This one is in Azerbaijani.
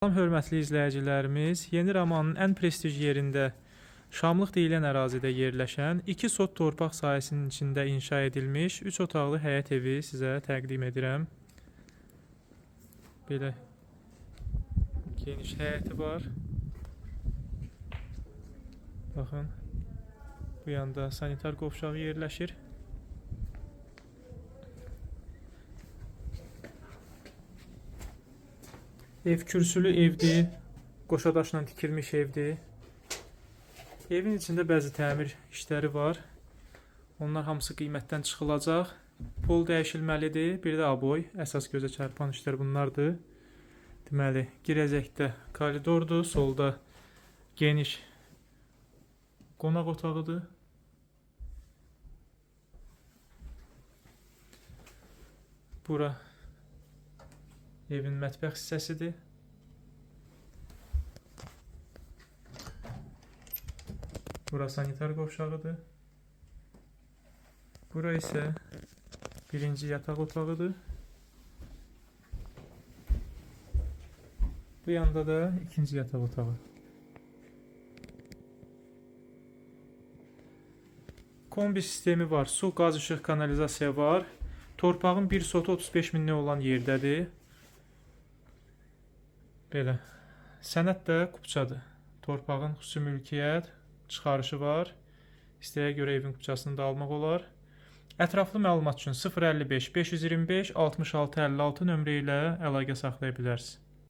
Salam hörmətli izləyicilərimiz, yeni romanın ən prestij yerində, Şamlıq deyilən ərazidə yerləşən 2 sot torpaq sahəsinin içində inşa edilmiş 3 otaqlı həyət evi sizə təqdim edirəm. Belə geniş həyəti var. Baxın, bu yanda sanitar qovşağı yerləşir. Ev kürsülü evdir, qoşadaşla tikilmiş evdir. Evin içində bəzi təmir işləri var. Onlar hamısı qiymətdən çıxılacaq. Pol dəyişilməlidir, bir də aboy. Əsas gözə çarpan işlər bunlardır. Deməli, girəcəkdə koridordur, solda geniş qonaq otağıdır. Bura evin mətbəx hissəsidir. Bura sanitar qovşağıdır. Bura isə birinci yataq otağıdır. Bu yanda da ikinci yataq otağı. Kombi sistemi var. Su, qaz, işıq, kanalizasiya var. Torpağın bir sotu 35 minlik olan yerdədir. Belə. Sənəd də kupçadır. Torpağın xüsusi mülkiyyət çıxarışı var. İstəyə görə evin kupçasını da almaq olar. Ətraflı məlumat üçün 055 525 66 56 nömrə ilə əlaqə saxlaya bilərsiniz.